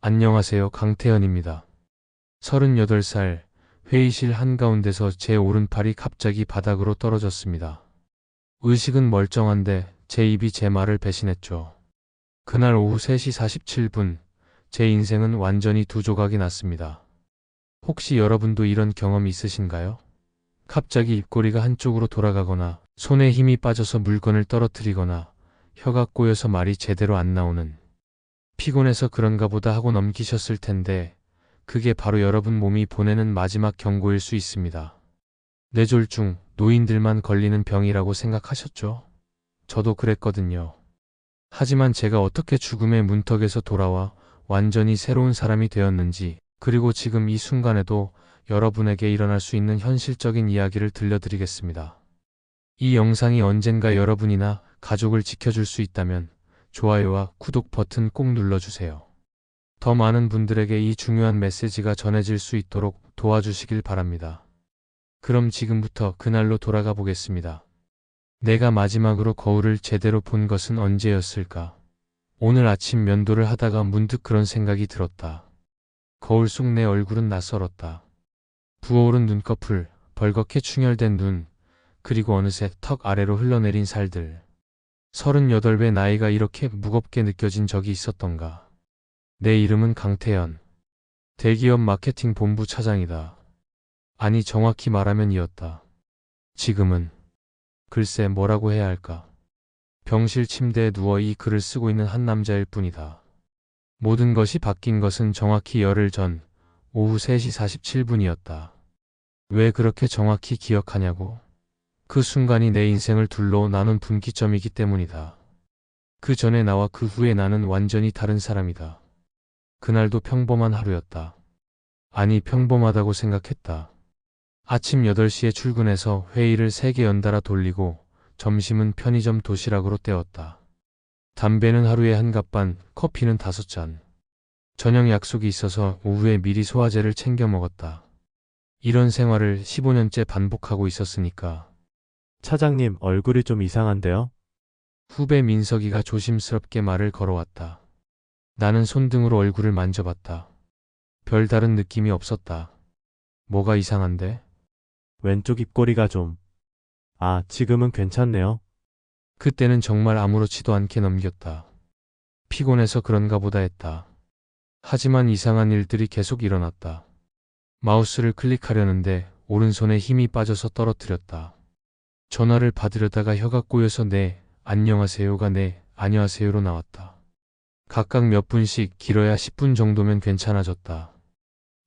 안녕하세요. 강태현입니다. 38살, 회의실 한가운데서 제 오른팔이 갑자기 바닥으로 떨어졌습니다. 의식은 멀쩡한데 제 입이 제 말을 배신했죠. 그날 오후 3시 47분, 제 인생은 완전히 두 조각이 났습니다. 혹시 여러분도 이런 경험 있으신가요? 갑자기 입꼬리가 한쪽으로 돌아가거나 손에 힘이 빠져서 물건을 떨어뜨리거나 혀가 꼬여서 말이 제대로 안 나오는, 피곤해서 그런가 보다 하고 넘기셨을 텐데 그게 바로 여러분 몸이 보내는 마지막 경고일 수 있습니다. 뇌졸중, 노인들만 걸리는 병이라고 생각하셨죠? 저도 그랬거든요. 하지만 제가 어떻게 죽음의 문턱에서 돌아와 완전히 새로운 사람이 되었는지, 그리고 지금 이 순간에도 여러분에게 일어날 수 있는 현실적인 이야기를 들려드리겠습니다. 이 영상이 언젠가 여러분이나 가족을 지켜줄 수 있다면 좋아요와 구독 버튼 꼭 눌러주세요. 더 많은 분들에게 이 중요한 메시지가 전해질 수 있도록 도와주시길 바랍니다. 그럼 지금부터 그날로 돌아가 보겠습니다. 내가 마지막으로 거울을 제대로 본 것은 언제였을까? 오늘 아침 면도를 하다가 문득 그런 생각이 들었다. 거울 속 내 얼굴은 낯설었다. 부어오른 눈꺼풀, 벌겋게 충혈된 눈, 그리고 어느새 턱 아래로 흘러내린 살들. 38배 나이가 이렇게 무겁게 느껴진 적이 있었던가. 내 이름은 강태현. 대기업 마케팅 본부 차장이다. 아니, 정확히 말하면 이었다. 지금은 글쎄 뭐라고 해야 할까. 병실 침대에 누워 이 글을 쓰고 있는 한 남자일 뿐이다. 모든 것이 바뀐 것은 정확히 열흘 전 오후 3시 47분이었다. 왜 그렇게 정확히 기억하냐고? 그 순간이 내 인생을 둘러 나눈 분기점이기 때문이다. 그 전에 나와 그 후에 나는 완전히 다른 사람이다. 그날도 평범한 하루였다. 아니, 평범하다고 생각했다. 아침 8시에 출근해서 회의를 3개 연달아 돌리고 점심은 편의점 도시락으로 때웠다. 담배는 하루에 한 갑 반, 커피는 5잔. 저녁 약속이 있어서 오후에 미리 소화제를 챙겨 먹었다. 이런 생활을 15년째 반복하고 있었으니까. 차장님, 얼굴이 좀 이상한데요? 후배 민석이가 조심스럽게 말을 걸어왔다. 나는 손등으로 얼굴을 만져봤다. 별다른 느낌이 없었다. 뭐가 이상한데? 왼쪽 입꼬리가 좀... 지금은 괜찮네요. 그때는 정말 아무렇지도 않게 넘겼다. 피곤해서 그런가 보다 했다. 하지만 이상한 일들이 계속 일어났다. 마우스를 클릭하려는데 오른손에 힘이 빠져서 떨어뜨렸다. 전화를 받으려다가 혀가 꼬여서 네, 안녕하세요가 네, 안녕하세요로 나왔다. 각각 몇 분씩, 길어야 10분 정도면 괜찮아졌다.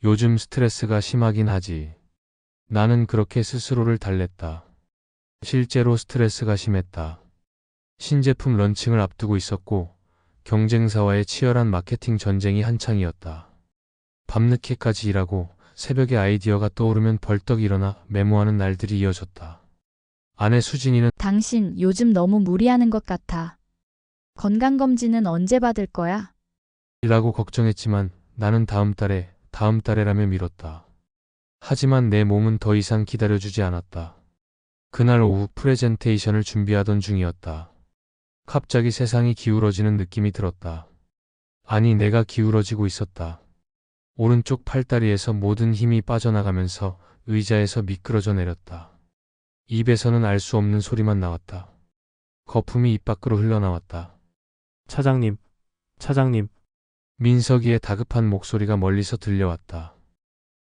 요즘 스트레스가 심하긴 하지. 나는 그렇게 스스로를 달랬다. 실제로 스트레스가 심했다. 신제품 런칭을 앞두고 있었고 경쟁사와의 치열한 마케팅 전쟁이 한창이었다. 밤늦게까지 일하고 새벽에 아이디어가 떠오르면 벌떡 일어나 메모하는 날들이 이어졌다. 아내 수진이는 당신 요즘 너무 무리하는 것 같아. 건강검진은 언제 받을 거야? 라고 걱정했지만 나는 다음 달에라며 미뤘다. 하지만 내 몸은 더 이상 기다려주지 않았다. 그날 오후 프레젠테이션을 준비하던 중이었다. 갑자기 세상이 기울어지는 느낌이 들었다. 아니, 내가 기울어지고 있었다. 오른쪽 팔다리에서 모든 힘이 빠져나가면서 의자에서 미끄러져 내렸다. 입에서는 알 수 없는 소리만 나왔다. 거품이 입 밖으로 흘러나왔다. 차장님, 차장님, 민석이의 다급한 목소리가 멀리서 들려왔다.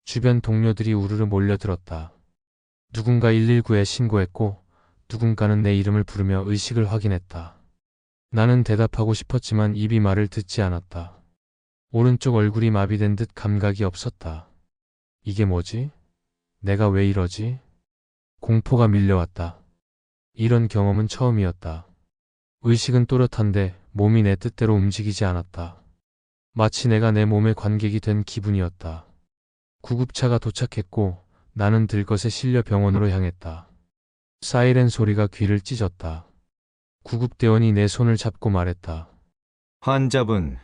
주변 동료들이 우르르 몰려들었다. 누군가 119에 신고했고 누군가는 내 이름을 부르며 의식을 확인했다. 나는 대답하고 싶었지만 입이 말을 듣지 않았다. 오른쪽 얼굴이 마비된 듯 감각이 없었다. 이게 뭐지? 내가 왜 이러지? 공포가 밀려왔다. 이런 경험은 처음이었다. 의식은 또렷한데 몸이 내 뜻대로 움직이지 않았다. 마치 내가 내 몸의 관객이 된 기분이었다. 구급차가 도착했고 나는 들것에 실려 병원으로 향했다. 사이렌 소리가 귀를 찢었다. 구급대원이 내 손을 잡고 말했다. 환자분,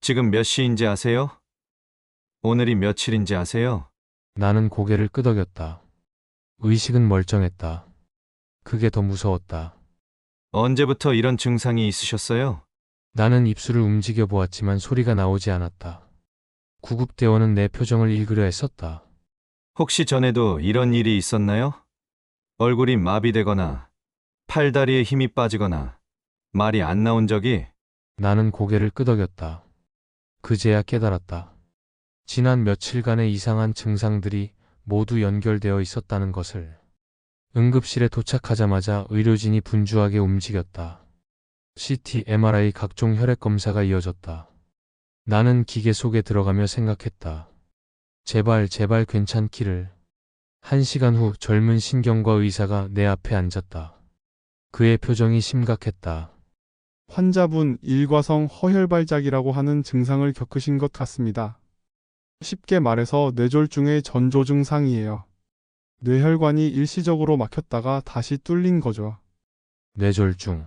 지금 몇 시인지 아세요? 오늘이 며칠인지 아세요? 나는 고개를 끄덕였다. 의식은 멀쩡했다. 그게 더 무서웠다. 언제부터 이런 증상이 있으셨어요? 나는 입술을 움직여 보았지만 소리가 나오지 않았다. 구급대원은 내 표정을 읽으려 했었다. 혹시 전에도 이런 일이 있었나요? 얼굴이 마비되거나 팔다리에 힘이 빠지거나 말이 안 나온 적이? 나는 고개를 끄덕였다. 그제야 깨달았다. 지난 며칠간의 이상한 증상들이 모두 연결되어 있었다는 것을. 응급실에 도착하자마자 의료진이 분주하게 움직였다. CT, MRI 각종 혈액 검사가 이어졌다. 나는 기계 속에 들어가며 생각했다. 제발 괜찮기를. 1시간 후 젊은 신경과 의사가 내 앞에 앉았다. 그의 표정이 심각했다. 환자분 일과성 허혈발작이라고 하는 증상을 겪으신 것 같습니다. 쉽게 말해서 뇌졸중의 전조 증상이에요. 뇌혈관이 일시적으로 막혔다가 다시 뚫린 거죠. 뇌졸중.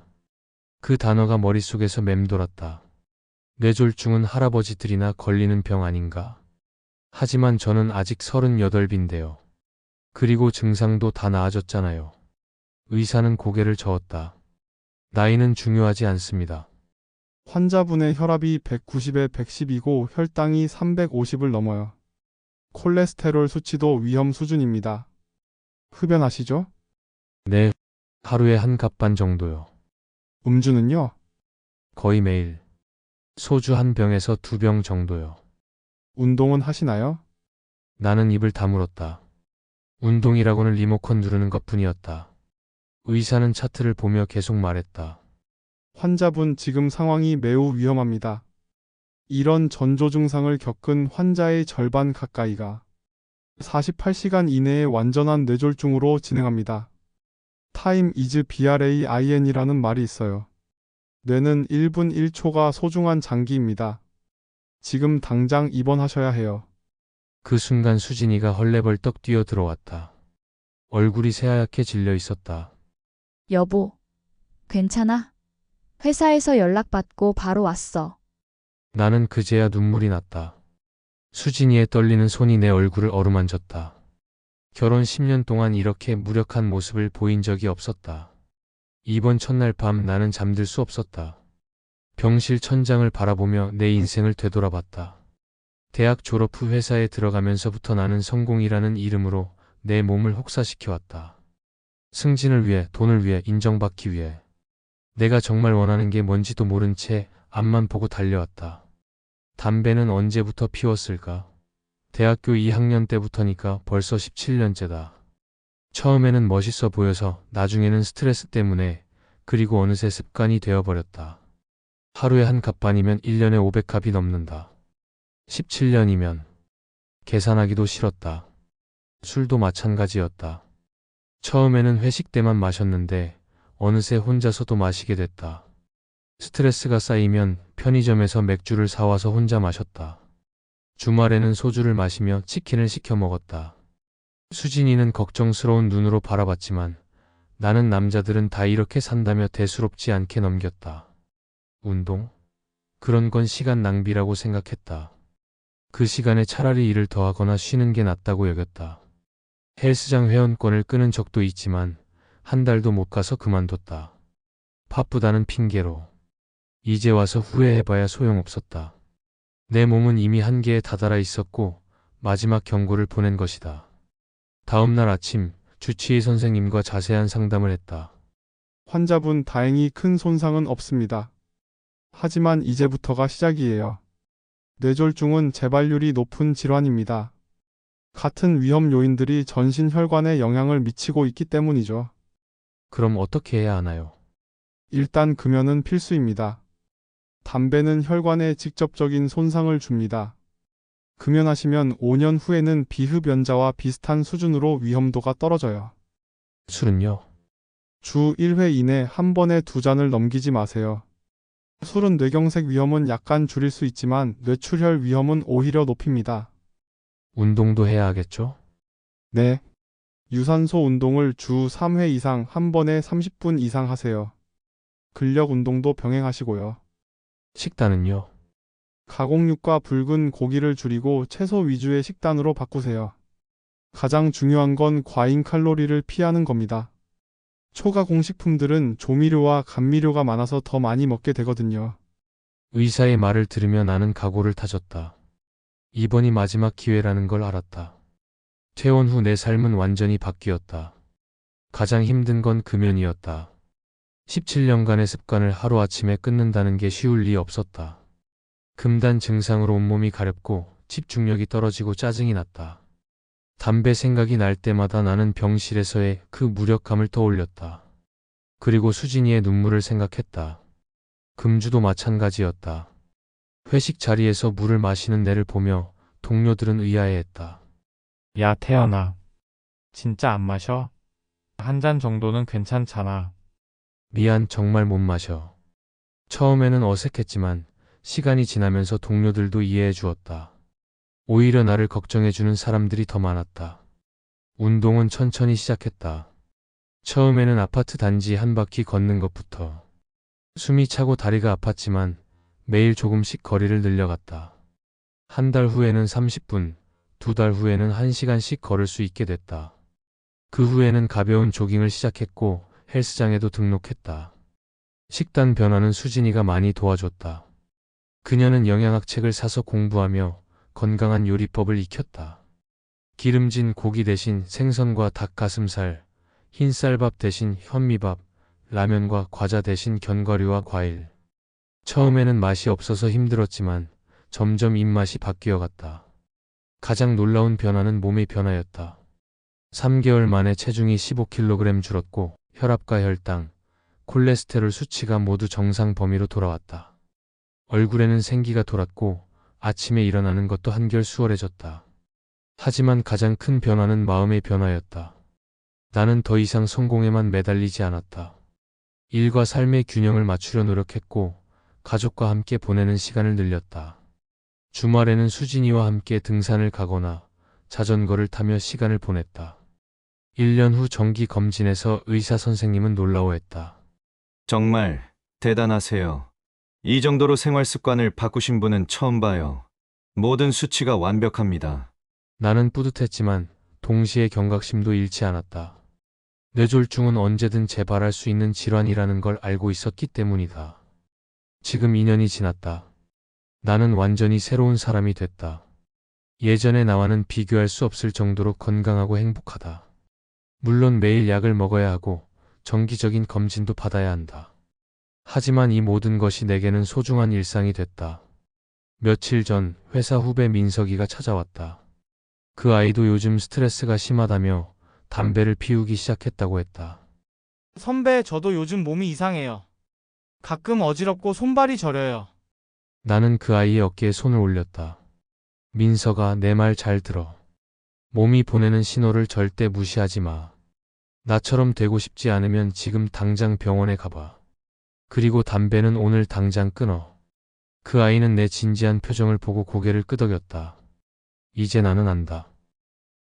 그 단어가 머릿속에서 맴돌았다. 뇌졸중은 할아버지들이나 걸리는 병 아닌가? 하지만 저는 아직 38인데요. 그리고 증상도 다 나아졌잖아요. 의사는 고개를 저었다. 나이는 중요하지 않습니다. 환자분의 혈압이 190에 110이고 혈당이 350을 넘어요. 콜레스테롤 수치도 위험 수준입니다. 흡연하시죠? 네, 하루에 한 갑 반 정도요. 음주는요? 거의 매일. 소주 한 병에서 2병 정도요. 운동은 하시나요? 나는 입을 다물었다. 운동이라고는 리모컨 누르는 것뿐이었다. 의사는 차트를 보며 계속 말했다. 환자분 지금 상황이 매우 위험합니다. 이런 전조 증상을 겪은 환자의 절반 가까이가 48시간 이내에 완전한 뇌졸중으로 진행합니다. Time is BRAIN이라는 말이 있어요. 뇌는 1분 1초가 소중한 장기입니다. 지금 당장 입원하셔야 해요. 그 순간 수진이가 헐레벌떡 뛰어 들어왔다. 얼굴이 새하얗게 질려 있었다. 여보, 괜찮아? 회사에서 연락받고 바로 왔어. 나는 그제야 눈물이 났다. 수진이의 떨리는 손이 내 얼굴을 어루만졌다. 결혼 10년 동안 이렇게 무력한 모습을 보인 적이 없었다. 이번 첫날 밤 나는 잠들 수 없었다. 병실 천장을 바라보며 내 인생을 되돌아봤다. 대학 졸업 후 회사에 들어가면서부터 나는 성공이라는 이름으로 내 몸을 혹사시켜왔다. 승진을 위해, 돈을 위해, 인정받기 위해. 내가 정말 원하는 게 뭔지도 모른 채 앞만 보고 달려왔다. 담배는 언제부터 피웠을까? 대학교 2학년 때부터니까 벌써 17년째다. 처음에는 멋있어 보여서 나중에는 스트레스 때문에, 그리고 어느새 습관이 되어버렸다. 하루에 한 갑 반이면 1년에 500갑이 넘는다. 17년이면 계산하기도 싫었다. 술도 마찬가지였다. 처음에는 회식 때만 마셨는데 어느새 혼자서도 마시게 됐다. 스트레스가 쌓이면 편의점에서 맥주를 사와서 혼자 마셨다. 주말에는 소주를 마시며 치킨을 시켜 먹었다. 수진이는 걱정스러운 눈으로 바라봤지만 나는 남자들은 다 이렇게 산다며 대수롭지 않게 넘겼다. 운동? 그런 건 시간 낭비라고 생각했다. 그 시간에 차라리 일을 더 하거나 쉬는 게 낫다고 여겼다. 헬스장 회원권을 끊은 적도 있지만 한 달도 못 가서 그만뒀다. 바쁘다는 핑계로. 이제 와서 후회해봐야 소용없었다. 내 몸은 이미 한계에 다다라 있었고 마지막 경고를 보낸 것이다. 다음 날 아침 주치의 선생님과 자세한 상담을 했다. 환자분 다행히 큰 손상은 없습니다. 하지만 이제부터가 시작이에요. 뇌졸중은 재발률이 높은 질환입니다. 같은 위험 요인들이 전신 혈관에 영향을 미치고 있기 때문이죠. 그럼 어떻게 해야 하나요? 일단 금연은 필수입니다. 담배는 혈관에 직접적인 손상을 줍니다. 금연하시면 5년 후에는 비흡연자와 비슷한 수준으로 위험도가 떨어져요. 술은요? 주 1회 이내 한 번에 2잔을 넘기지 마세요. 술은 뇌경색 위험은 약간 줄일 수 있지만 뇌출혈 위험은 오히려 높입니다. 운동도 해야 하겠죠? 네. 유산소 운동을 주 3회 이상 한 번에 30분 이상 하세요. 근력 운동도 병행하시고요. 식단은요? 가공육과 붉은 고기를 줄이고 채소 위주의 식단으로 바꾸세요. 가장 중요한 건 과잉 칼로리를 피하는 겁니다. 초가공식품들은 조미료와 감미료가 많아서 더 많이 먹게 되거든요. 의사의 말을 들으며 나는 각오를 다졌다. 이번이 마지막 기회라는 걸 알았다. 퇴원 후 내 삶은 완전히 바뀌었다. 가장 힘든 건 금연이었다. 17년간의 습관을 하루아침에 끊는다는 게 쉬울 리 없었다. 금단 증상으로 온몸이 가렵고 집중력이 떨어지고 짜증이 났다. 담배 생각이 날 때마다 나는 병실에서의 그 무력감을 떠올렸다. 그리고 수진이의 눈물을 생각했다. 금주도 마찬가지였다. 회식 자리에서 물을 마시는 내를 보며 동료들은 의아해했다. 야, 태연아. 진짜 안 마셔? 한 잔 정도는 괜찮잖아. 미안, 정말 못 마셔. 처음에는 어색했지만 시간이 지나면서 동료들도 이해해 주었다. 오히려 나를 걱정해 주는 사람들이 더 많았다. 운동은 천천히 시작했다. 처음에는 아파트 단지 한 바퀴 걷는 것부터. 숨이 차고 다리가 아팠지만 매일 조금씩 거리를 늘려갔다. 한 달 후에는 30분, 2달 후에는 1시간씩 걸을 수 있게 됐다. 그 후에는 가벼운 조깅을 시작했고 헬스장에도 등록했다. 식단 변화는 수진이가 많이 도와줬다. 그녀는 영양학 책을 사서 공부하며 건강한 요리법을 익혔다. 기름진 고기 대신 생선과 닭가슴살, 흰쌀밥 대신 현미밥, 라면과 과자 대신 견과류와 과일. 처음에는 맛이 없어서 힘들었지만 점점 입맛이 바뀌어갔다. 가장 놀라운 변화는 몸의 변화였다. 3개월 만에 체중이 15kg 줄었고 혈압과 혈당, 콜레스테롤 수치가 모두 정상 범위로 돌아왔다. 얼굴에는 생기가 돌았고 아침에 일어나는 것도 한결 수월해졌다. 하지만 가장 큰 변화는 마음의 변화였다. 나는 더 이상 성공에만 매달리지 않았다. 일과 삶의 균형을 맞추려 노력했고 가족과 함께 보내는 시간을 늘렸다. 주말에는 수진이와 함께 등산을 가거나 자전거를 타며 시간을 보냈다. 1년 후 정기 검진에서 의사 선생님은 놀라워했다. 정말 대단하세요. 이 정도로 생활 습관을 바꾸신 분은 처음 봐요. 모든 수치가 완벽합니다. 나는 뿌듯했지만 동시에 경각심도 잃지 않았다. 뇌졸중은 언제든 재발할 수 있는 질환이라는 걸 알고 있었기 때문이다. 지금 2년이 지났다. 나는 완전히 새로운 사람이 됐다. 예전의 나와는 비교할 수 없을 정도로 건강하고 행복하다. 물론 매일 약을 먹어야 하고 정기적인 검진도 받아야 한다. 하지만 이 모든 것이 내게는 소중한 일상이 됐다. 며칠 전 회사 후배 민석이가 찾아왔다. 그 아이도 요즘 스트레스가 심하다며 담배를 피우기 시작했다고 했다. 선배, 저도 요즘 몸이 이상해요. 가끔 어지럽고 손발이 저려요. 나는 그 아이의 어깨에 손을 올렸다. 민석아, 내 말 잘 들어. 몸이 보내는 신호를 절대 무시하지 마. 나처럼 되고 싶지 않으면 지금 당장 병원에 가봐. 그리고 담배는 오늘 당장 끊어. 그 아이는 내 진지한 표정을 보고 고개를 끄덕였다. 이제 나는 안다.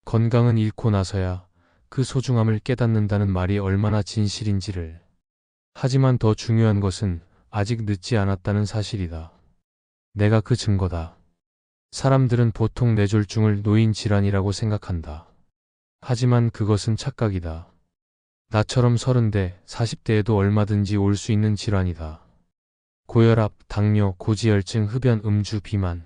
건강은 잃고 나서야 그 소중함을 깨닫는다는 말이 얼마나 진실인지를. 하지만 더 중요한 것은 아직 늦지 않았다는 사실이다. 내가 그 증거다. 사람들은 보통 뇌졸중을 노인 질환이라고 생각한다. 하지만 그것은 착각이다. 나처럼 30대, 40대에도 얼마든지 올 수 있는 질환이다. 고혈압, 당뇨, 고지혈증, 흡연, 음주, 비만.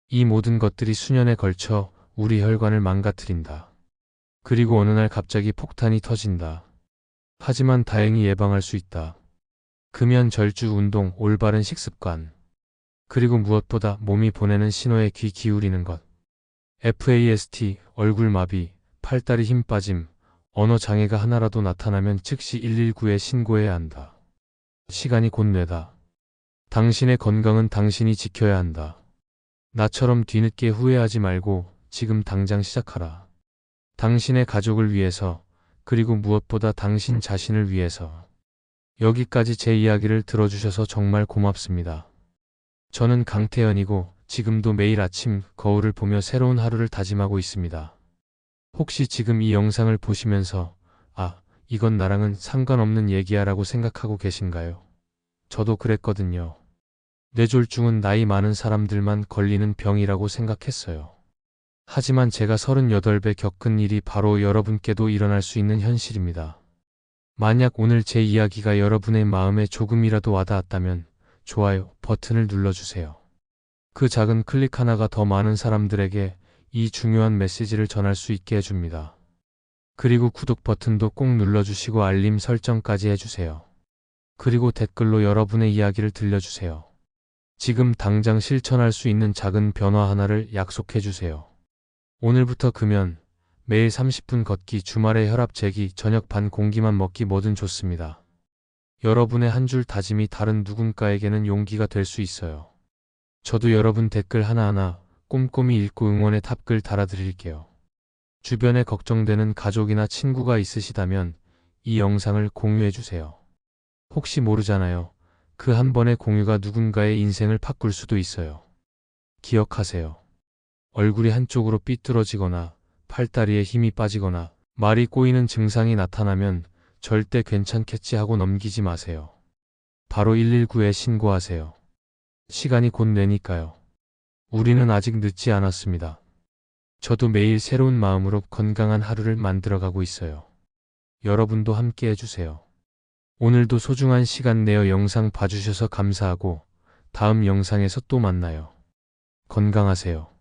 이 모든 것들이 수년에 걸쳐 우리 혈관을 망가뜨린다. 그리고 어느 날 갑자기 폭탄이 터진다. 하지만 다행히 예방할 수 있다. 금연, 절주, 운동, 올바른 식습관. 그리고 무엇보다 몸이 보내는 신호에 귀 기울이는 것. FAST, 얼굴마비, 팔다리 힘 빠짐, 언어 장애가 하나라도 나타나면 즉시 119에 신고해야 한다. 시간이 곧 뇌다. 당신의 건강은 당신이 지켜야 한다. 나처럼 뒤늦게 후회하지 말고 지금 당장 시작하라. 당신의 가족을 위해서, 그리고 무엇보다 당신 자신을 위해서. 여기까지 제 이야기를 들어주셔서 정말 고맙습니다. 저는 강태현이고 지금도 매일 아침 거울을 보며 새로운 하루를 다짐하고 있습니다. 혹시 지금 이 영상을 보시면서 이건 나랑은 상관없는 얘기야 라고 생각하고 계신가요? 저도 그랬거든요. 뇌졸중은 나이 많은 사람들만 걸리는 병이라고 생각했어요. 하지만 제가 38배 겪은 일이 바로 여러분께도 일어날 수 있는 현실입니다. 만약 오늘 제 이야기가 여러분의 마음에 조금이라도 와닿았다면 좋아요 버튼을 눌러주세요. 그 작은 클릭 하나가 더 많은 사람들에게 이 중요한 메시지를 전할 수 있게 해줍니다. 그리고 구독 버튼도 꼭 눌러주시고 알림 설정까지 해주세요. 그리고 댓글로 여러분의 이야기를 들려주세요. 지금 당장 실천할 수 있는 작은 변화 하나를 약속해주세요. 오늘부터 금연, 매일 30분 걷기, 주말에 혈압 재기, 저녁 반 공기만 먹기 뭐든 좋습니다. 여러분의 한 줄 다짐이 다른 누군가에게는 용기가 될 수 있어요. 저도 여러분 댓글 하나하나 꼼꼼히 읽고 응원의 탑글 달아드릴게요. 주변에 걱정되는 가족이나 친구가 있으시다면 이 영상을 공유해주세요. 혹시 모르잖아요. 그 한 번의 공유가 누군가의 인생을 바꿀 수도 있어요. 기억하세요. 얼굴이 한쪽으로 삐뚤어지거나 팔다리에 힘이 빠지거나 말이 꼬이는 증상이 나타나면 절대 괜찮겠지 하고 넘기지 마세요. 바로 119에 신고하세요. 시간이 곧 내니까요. 우리는 아직 늦지 않았습니다. 저도 매일 새로운 마음으로 건강한 하루를 만들어가고 있어요. 여러분도 함께 해주세요. 오늘도 소중한 시간 내어 영상 봐주셔서 감사하고 다음 영상에서 또 만나요. 건강하세요.